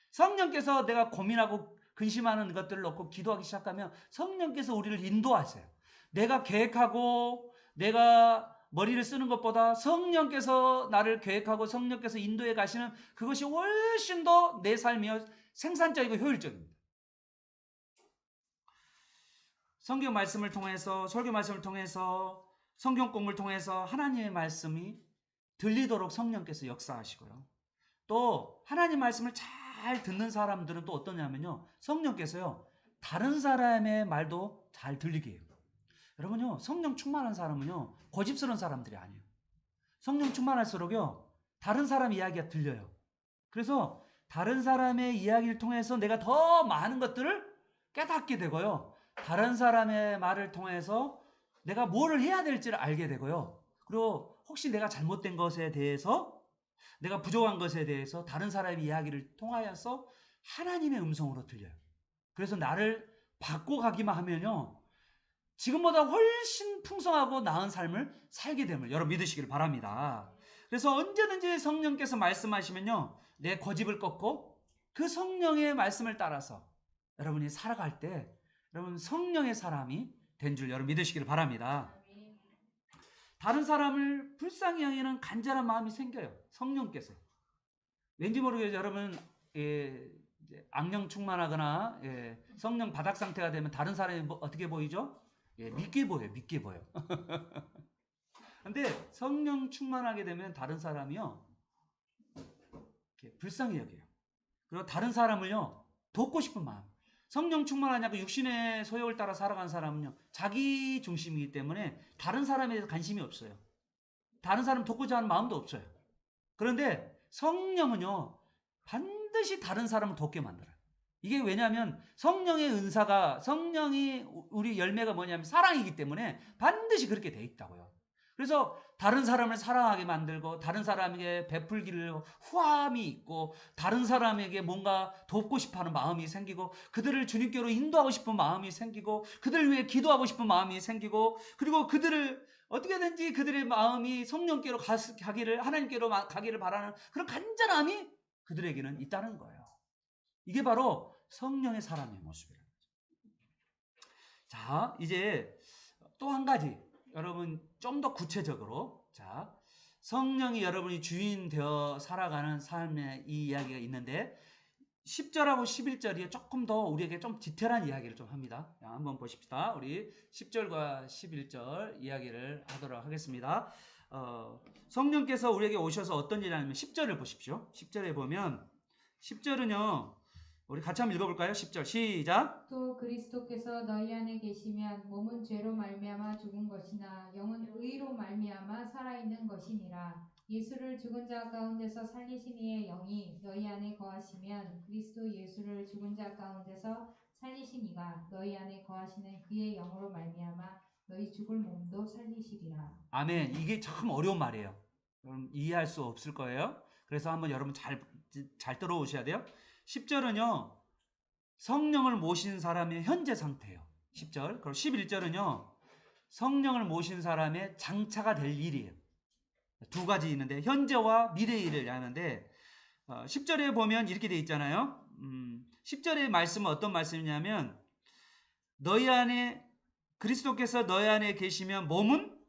성령께서 내가 고민하고 근심하는 것들을 놓고 기도하기 시작하면 성령께서 우리를 인도하세요. 내가 계획하고 내가 머리를 쓰는 것보다 성령께서 나를 계획하고 성령께서 인도해 가시는 그것이 훨씬 더 내 삶이 생산적이고 효율적입니다. 성경 말씀을 통해서, 설교 말씀을 통해서, 성경 공부를 통해서 하나님의 말씀이 들리도록 성령께서 역사하시고요. 또 하나님 말씀을 잘 듣는 사람들은 또 어떠냐면요, 성령께서요, 다른 사람의 말도 잘 들리게 해요. 여러분요, 성령 충만한 사람은요, 고집스러운 사람들이 아니에요. 성령 충만할수록요, 다른 사람 이야기가 들려요. 그래서 다른 사람의 이야기를 통해서 내가 더 많은 것들을 깨닫게 되고요, 다른 사람의 말을 통해서 내가 뭐를 해야 될지를 알게 되고요, 그리고 혹시 내가 잘못된 것에 대해서, 내가 부족한 것에 대해서 다른 사람의 이야기를 통하여서 하나님의 음성으로 들려요. 그래서 나를 바꿔가기만 하면요, 지금보다 훨씬 풍성하고 나은 삶을 살게 됨을 여러분 믿으시길 바랍니다. 그래서 언제든지 성령께서 말씀하시면요, 내 고집을 꺾고 그 성령의 말씀을 따라서 여러분이 살아갈 때 여러분 성령의 사람이 된 줄 여러분 믿으시길 바랍니다. 다른 사람을 불쌍히 여기는 간절한 마음이 생겨요. 성령께서. 왠지 모르게 여러분 이제 악령 충만하거나 성령 바닥 상태가 되면 다른 사람이 어떻게 보이죠? 예, 믿게 보여요. 믿게 보여. 근데 성령 충만하게 되면 다른 사람이요, 이렇게 불쌍히 여겨요. 그리고 다른 사람을요, 돕고 싶은 마음. 성령 충만하냐고 육신의 소욕을 따라 살아간 사람은요, 자기 중심이기 때문에 다른 사람에 대해서 관심이 없어요. 다른 사람 돕고자 하는 마음도 없어요. 그런데 성령은요, 반드시 다른 사람을 돕게 만들어요. 이게 왜냐하면 성령의 은사가, 성령이 우리 열매가 뭐냐면 사랑이기 때문에 반드시 그렇게 돼 있다고요. 그래서 다른 사람을 사랑하게 만들고, 다른 사람에게 베풀기를 후함이 있고, 다른 사람에게 뭔가 돕고 싶어하는 마음이 생기고, 그들을 주님께로 인도하고 싶은 마음이 생기고, 그들을 위해 기도하고 싶은 마음이 생기고, 그리고 그들을 어떻게든지 그들의 마음이 성령께로 가기를, 하나님께로 가기를 바라는 그런 간절함이 그들에게는 있다는 거예요. 이게 바로 성령의 사람의 모습이에요. 자, 이제 또 한 가지, 여러분 좀 더 구체적으로, 자, 성령이 여러분이 주인 되어 살아가는 삶의 이 이야기가 있는데, 10절하고 11절이 조금 더 우리에게 좀 디테일한 이야기를 좀 합니다. 자, 한번 보십시다. 우리 10절과 11절 이야기를 하도록 하겠습니다. 성령께서 우리에게 오셔서 어떤 일을 하냐면 10절을 보십시오. 10절에 보면, 10절은요, 우리 같이 한번 읽어볼까요? 10절 시작. 또 그리스도께서 너희 안에 계시면 몸은 죄로 말미암아 죽은 것이나 영은 의로 말미암아 살아있는 것이니라. 예수를 죽은 자 가운데서 살리신 이의 영이 너희 안에 거하시면 그리스도 예수를 죽은 자 가운데서 살리신 이가 너희 안에 거하시는 그의 영으로 말미암아 너희 죽을 몸도 살리시리라. 아멘. 이게 참 어려운 말이에요. 여러분 이해할 수 없을 거예요. 그래서 한번 여러분 잘 들어오셔야 돼요. 10절은요, 성령을 모신 사람의 현재 상태예요. 10절. 그리고 11절은요, 성령을 모신 사람의 장차가 될 일이에요. 두 가지 있는데, 현재와 미래의 일을 하는데, 10절에 보면 이렇게 돼 있잖아요. 10절의 말씀은 어떤 말씀이냐면, 너희 안에, 그리스도께서 너희 안에 계시면 몸은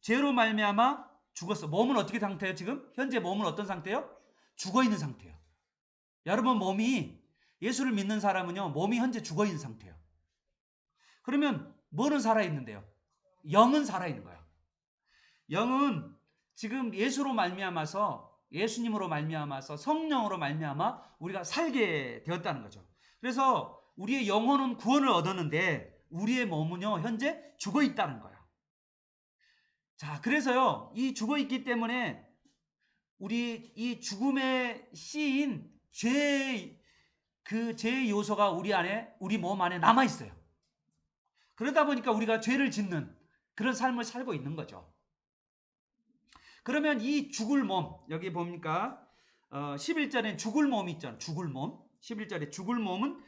죄로 말미암아 죽었어. 몸은 어떻게 상태예요 지금? 현재 몸은 어떤 상태예요? 죽어있는 상태예요. 여러분 몸이, 예수를 믿는 사람은요, 몸이 현재 죽어있는 상태예요. 그러면 뭐는 살아있는데요? 영은 살아있는 거예요. 영은 지금 예수로 말미암아서, 예수님으로 말미암아서, 성령으로 말미암아 우리가 살게 되었다는 거죠. 그래서 우리의 영혼은 구원을 얻었는데 우리의 몸은요 현재 죽어 있다는 거예요. 자, 그래서요, 이 죽어 있기 때문에 우리 이 죽음의 씨인 죄의 요소가 우리 안에, 우리 몸 안에 남아 있어요. 그러다 보니까 우리가 죄를 짓는 그런 삶을 살고 있는 거죠. 그러면 이 죽을 몸, 여기 보니까 11절에 죽을 몸이 있잖아요. 죽을 몸. 11절에 죽을 몸은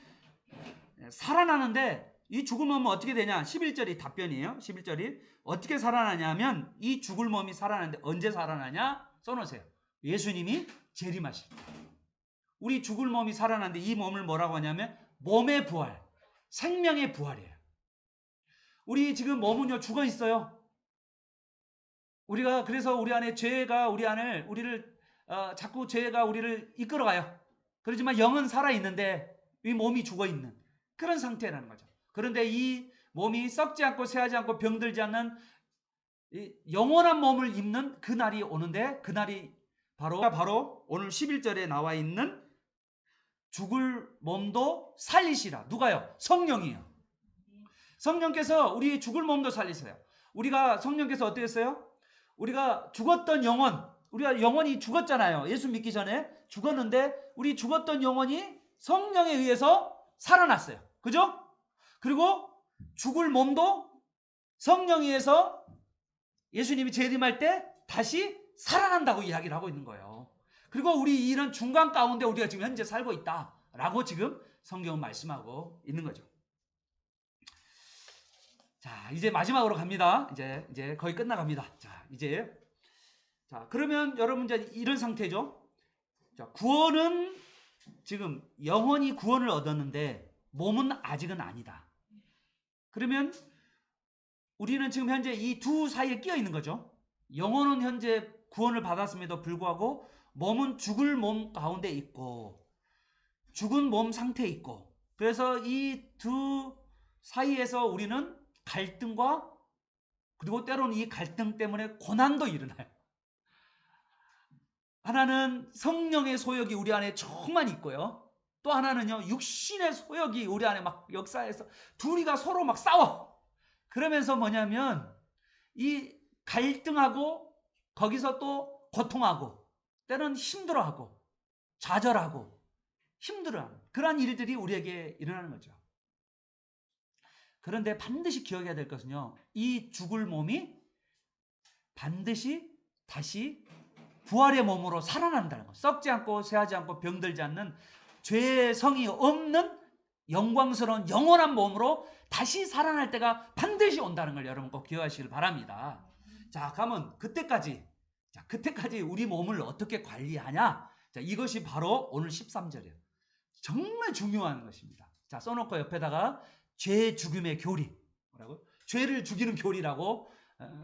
살아나는데, 이 죽을 몸은 어떻게 되냐? 11절이 답변이에요. 11절이 어떻게 살아나냐면, 이 죽을 몸이 살아나는데 언제 살아나냐? 써놓으세요. 예수님이 재림하실 때. 우리 죽을 몸이 살아나는데 이 몸을 뭐라고 하냐면 몸의 부활, 생명의 부활이에요. 우리 지금 몸은요 죽어 있어요. 우리가 그래서 우리 안에 죄가 우리를 자꾸 죄가 우리를 이끌어가요. 그렇지만 영은 살아 있는데 이 몸이 죽어 있는 그런 상태라는 거죠. 그런데 이 몸이 썩지 않고 쇠하지 않고 병들지 않는 이 영원한 몸을 입는 그 날이 오는데, 그 날이 바로 오늘 11절에 나와 있는 죽을 몸도 살리시라. 누가요? 성령이에요. 성령께서 우리 죽을 몸도 살리세요. 우리가, 성령께서 어떻게 했어요? 우리가 죽었던 영혼, 우리가 영혼이 죽었잖아요. 예수 믿기 전에 죽었는데 우리 죽었던 영혼이 성령에 의해서 살아났어요. 그죠? 그리고 죽을 몸도 성령에 의해서 예수님이 재림할 때 다시 살아난다고 이야기를 하고 있는 거예요. 그리고 우리 이런 중간 가운데 우리가 지금 현재 살고 있다라고 지금 성경은 말씀하고 있는 거죠. 자, 이제 마지막으로 갑니다. 이제 거의 끝나갑니다. 자, 그러면 여러분 이제 이런 상태죠. 자, 구원은 지금 영혼이 구원을 얻었는데 몸은 아직은 아니다. 그러면 우리는 지금 현재 이 두 사이에 끼어 있는 거죠. 영혼은 현재 구원을 받았음에도 불구하고 몸은 죽을 몸 가운데 있고 죽은 몸 상태에 있고, 그래서 이 두 사이에서 우리는 갈등과 그리고 때로는 이 갈등 때문에 고난도 일어나요. 하나는 성령의 소욕이 우리 안에 정말 있고요. 또 하나는요, 육신의 소욕이 우리 안에 막 역사해서 둘이가 서로 막 싸워. 그러면서 뭐냐면 이 갈등하고 거기서 또 고통하고 때로는 힘들어하고 좌절하고 힘들어하는 그러한 일들이 우리에게 일어나는 거죠. 그런데 반드시 기억해야 될 것은요, 이 죽을 몸이 반드시 다시 부활의 몸으로 살아난다는 것. 썩지 않고 쇠하지 않고 병들지 않는 죄의 성이 없는 영광스러운 영원한 몸으로 다시 살아날 때가 반드시 온다는 걸 여러분 꼭 기억하시길 바랍니다. 자, 그러면 그때까지 우리 몸을 어떻게 관리하냐? 자, 이것이 바로 오늘 13절이에요. 정말 중요한 것입니다. 자, 써놓고 옆에다가 죄 죽임의 교리. 뭐라고요? 죄를 죽이는 교리라고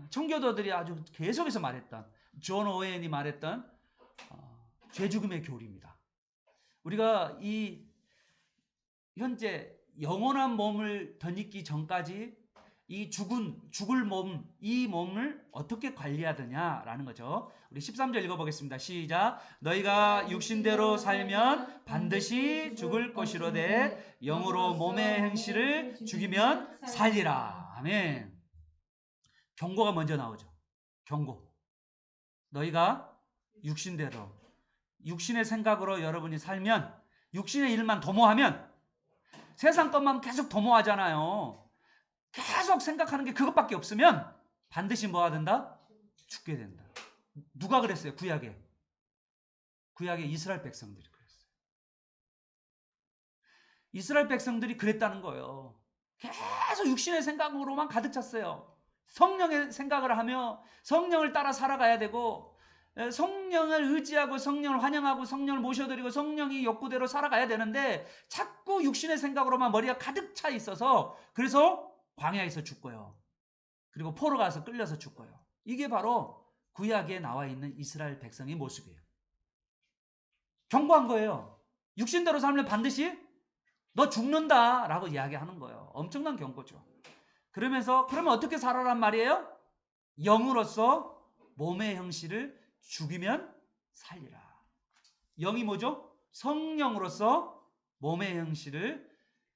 청교도들이 아주 계속해서 말했던 존 오웬이 말했던 죄 죽음의 교리입니다. 우리가 이 현재 영원한 몸을 덧입기 전까지 이 죽을 몸, 이 몸을 어떻게 관리해야 되냐라는 거죠. 우리 13절 읽어보겠습니다. 시작. 너희가 육신대로 살면 반드시 죽을 것이로되 영으로 몸의 행실을 죽이면 살리라. 아멘. 경고가 먼저 나오죠. 경고. 너희가 육신대로 육신의 생각으로 여러분이 살면 육신의 일만 도모하면 세상 것만 계속 도모하잖아요. 계속 생각하는 게 그것밖에 없으면 반드시 뭐가 된다? 죽게 된다. 누가 그랬어요? 구약에 이스라엘 백성들이 그랬어요. 이스라엘 백성들이 그랬다는 거예요. 계속 육신의 생각으로만 가득 찼어요. 성령의 생각을 하며 성령을 따라 살아가야 되고 성령을 의지하고 성령을 환영하고 성령을 모셔드리고 성령이 욕구대로 살아가야 되는데 자꾸 육신의 생각으로만 머리가 가득 차 있어서 그래서 광야에서 죽고요. 그리고 포로 가서 끌려서 죽고요. 이게 바로 구약에 나와 있는 이스라엘 백성의 모습이에요. 경고한 거예요. 육신대로 살면 반드시 너 죽는다라고 이야기하는 거예요. 엄청난 경고죠. 그러면서 그러면 어떻게 살아란 말이에요? 영으로서 몸의 형실을 죽이면 살리라. 영이 뭐죠? 성령으로서 몸의 형실을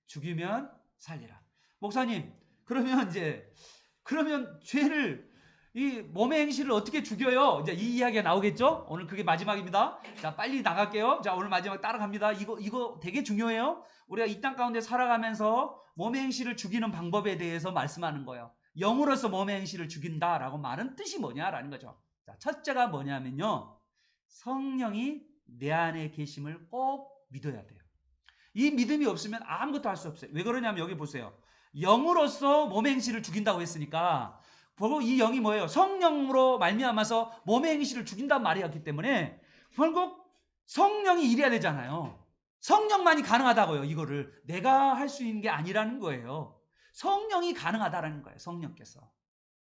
죽이면 살리라. 목사님, 그러면 죄를 이 몸의 행실을 어떻게 죽여요? 이제 이 이야기가 나오겠죠? 오늘 그게 마지막입니다. 자, 빨리 나갈게요. 자, 오늘 마지막 따라갑니다. 이거 되게 중요해요. 우리가 이 땅 가운데 살아가면서 몸의 행실을 죽이는 방법에 대해서 말씀하는 거예요. 영으로서 몸의 행실을 죽인다라고 말은 뜻이 뭐냐라는 거죠. 자, 첫째가 뭐냐면요. 성령이 내 안에 계심을 꼭 믿어야 돼요. 이 믿음이 없으면 아무것도 할 수 없어요. 왜 그러냐면 여기 보세요. 영으로서 몸의 행실을 죽인다고 했으니까 바로 이 영이 뭐예요? 성령으로 말미암아서 몸의 행실을 죽인다는 말이었기 때문에 결국 성령이 일해야 되잖아요. 성령만이 가능하다고요. 이거를 내가 할 수 있는 게 아니라는 거예요. 성령이 가능하다라는 거예요. 성령께서.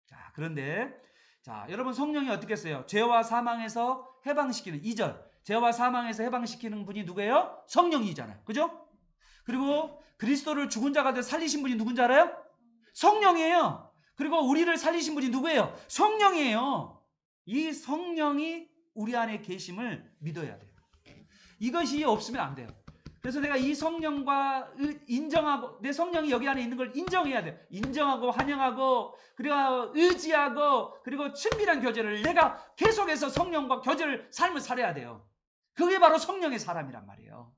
자, 그런데 자, 여러분 성령이 어떻게 했어요? 죄와 사망에서 해방시키는 2절. 죄와 사망에서 해방시키는 분이 누구예요? 성령이잖아요. 그죠? 그리고 그리스도를 죽은 자가 되어 살리신 분이 누군지 알아요? 성령이에요. 그리고 우리를 살리신 분이 누구예요? 성령이에요. 이 성령이 우리 안에 계심을 믿어야 돼요. 이것이 없으면 안 돼요. 그래서 내가 이 성령과 인정하고 내 성령이 여기 안에 있는 걸 인정해야 돼요. 인정하고 환영하고 그리고 의지하고 그리고 친밀한 교제를 내가 계속해서 성령과 교제를 삶을 살아야 돼요. 그게 바로 성령의 사람이란 말이에요.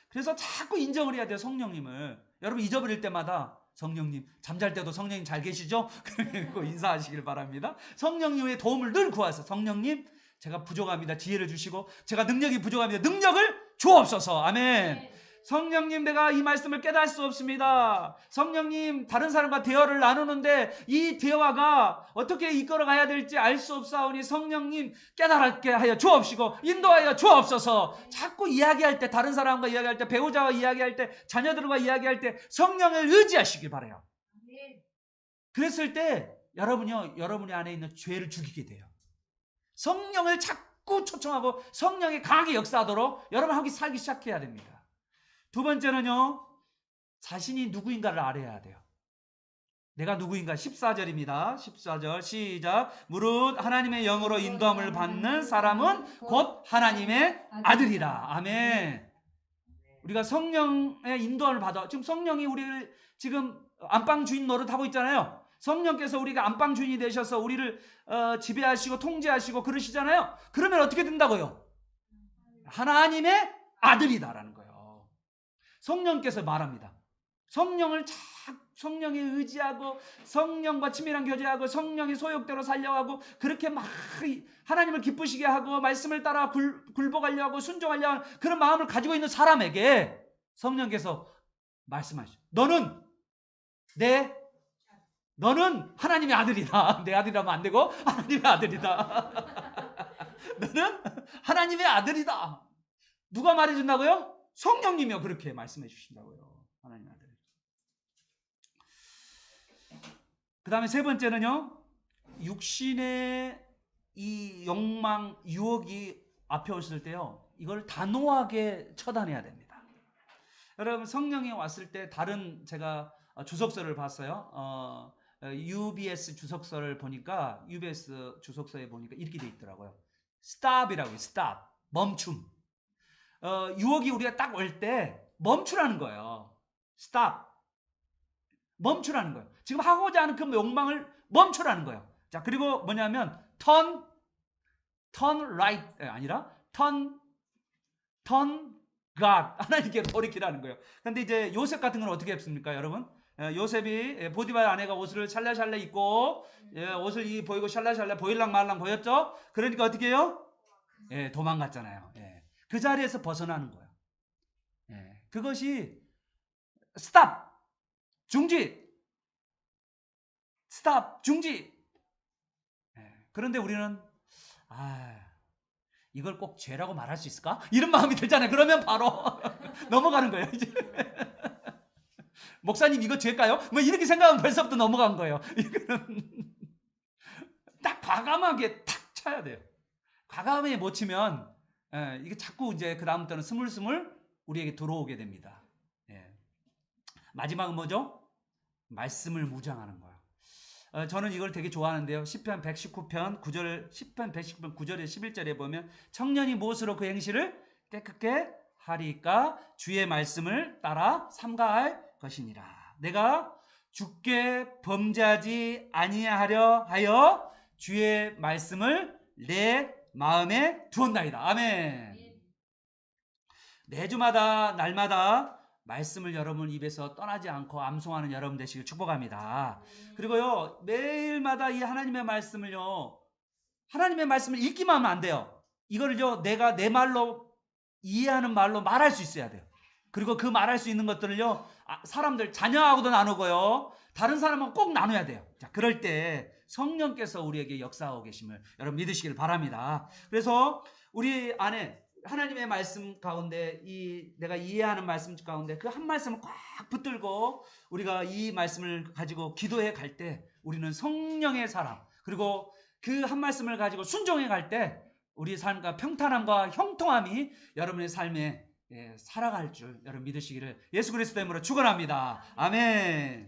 그래서 자꾸 인정을 해야 돼요. 성령님을. 여러분 잊어버릴 때마다 성령님, 잠잘 때도 성령님 잘 계시죠? 그리고 인사하시길 바랍니다. 성령님의 도움을 늘 구하세요. 성령님, 제가 부족합니다. 지혜를 주시고 제가 능력이 부족합니다. 능력을 주옵소서. 아멘. 성령님, 내가 이 말씀을 깨달을 수 없습니다. 성령님, 다른 사람과 대화를 나누는데 이 대화가 어떻게 이끌어가야 될지 알 수 없사오니 성령님 깨달게 하여 주옵시고 인도하여 주옵소서. 자꾸 이야기할 때, 다른 사람과 이야기할 때, 배우자와 이야기할 때, 자녀들과 이야기할 때 성령을 의지하시길 바라요. 그랬을 때 여러분이 안에 있는 죄를 죽이게 돼요. 성령을 자꾸 초청하고 성령이 강하게 역사하도록 여러분 살기 시작해야 됩니다. 두 번째는요, 자신이 누구인가를 알아야 돼요. 내가 누구인가? 14절입니다. 14절 시작. 무릇 하나님의 영으로 인도함을 받는 사람은 곧 하나님의 아들이라. 아멘. 우리가 성령의 인도함을 받아. 지금 성령이 우리를 지금 안방 주인 노릇하고 있잖아요. 성령께서 우리가 안방 주인이 되셔서 우리를 지배하시고 통제하시고 그러시잖아요. 그러면 어떻게 된다고요? 하나님의 아들이다라는 거예요. 성령께서 말합니다. 성령에 의지하고 성령과 친밀한 교제하고 성령의 소욕대로 살려가고 그렇게 막 하나님을 기쁘시게 하고 말씀을 따라 굴복하려 하고 순종하려 하는 그런 마음을 가지고 있는 사람에게 성령께서 말씀하시죠. 너는 하나님의 아들이다. 내 아들이라면 안 되고 하나님의 아들이다. 너는 하나님의 아들이다. 누가 말해준다고요? 성령님이요. 그렇게 말씀해 주신다고요. 하나님의 아들. 그 다음에 세 번째는요. 육신의 이 욕망, 유혹이 앞에 오실 때요. 이걸 단호하게 처단해야 됩니다. 여러분 성령이 왔을 때 다른 제가 주석서를 봤어요. UBS 주석서를 보니까 UBS 주석서에 보니까 이렇게 돼 있더라고요. stop이라고요. stop. 멈춤. 유혹이 우리가 딱 올 때 멈추라는 거예요. stop. 멈추라는 거예요. 지금 하고자 하는 그 욕망을 멈추라는 거예요. 자, 그리고 뭐냐면 turn right 아니라 turn God 하나님께 돌이키라는 거예요. 근데 이제 요셉 같은 건 어떻게 했습니까, 여러분? 요셉이 보디발 아내가 옷을 샬라샬라 입고 옷을 보이고 샬라샬라 보일랑 말랑 보였죠? 그러니까 어떻게 해요? 도망갔잖아요. 그 자리에서 벗어나는 거예요. 그것이 stop 중지 스탑 중지. 그런데 우리는 이걸 꼭 죄라고 말할 수 있을까? 이런 마음이 들잖아요. 그러면 바로 넘어가는 거예요. 이제 목사님 이거 죄일까요? 뭐 이렇게 생각하면 벌써부터 넘어간 거예요. 이거는 딱 과감하게 탁 쳐야 돼요. 과감하게 못 치면 이게 자꾸 이제 그 다음부터는 스물스물 우리에게 들어오게 됩니다. 마지막은 뭐죠? 말씀을 무장하는 거예요. 저는 이걸 되게 좋아하는데요. 시편 119편 9절 10편 119편 9절에 11절에 보면 청년이 무엇으로 그 행실을 깨끗게 하리까 주의 말씀을 따라 삼가할 것이니라. 내가 주께 범죄하지 아니하려 하여 주의 말씀을 내 마음에 두었나이다. 아멘. 매주마다 날마다 말씀을 여러분 입에서 떠나지 않고 암송하는 여러분 되시길 축복합니다. 그리고요 매일마다 이 하나님의 말씀을요 하나님의 말씀을 읽기만 하면 안 돼요. 이거를요 내가 내 말로 이해하는 말로 말할 수 있어야 돼요. 그리고 그 말할 수 있는 것들을요 사람들 자녀하고도 나누고요 다른 사람하고 꼭 나눠야 돼요. 자, 그럴 때 성령께서 우리에게 역사하고 계심을 여러분 믿으시길 바랍니다. 그래서 우리 안에 하나님의 말씀 가운데 내가 이해하는 말씀 가운데 그 한 말씀을 꽉 붙들고 우리가 이 말씀을 가지고 기도해 갈 때 우리는 성령의 사람 그리고 그 한 말씀을 가지고 순종해 갈 때 우리 삶과 평탄함과 형통함이 여러분의 삶에 살아갈 줄 여러분 믿으시기를 예수 그리스도 이름으로 축원합니다. 아멘.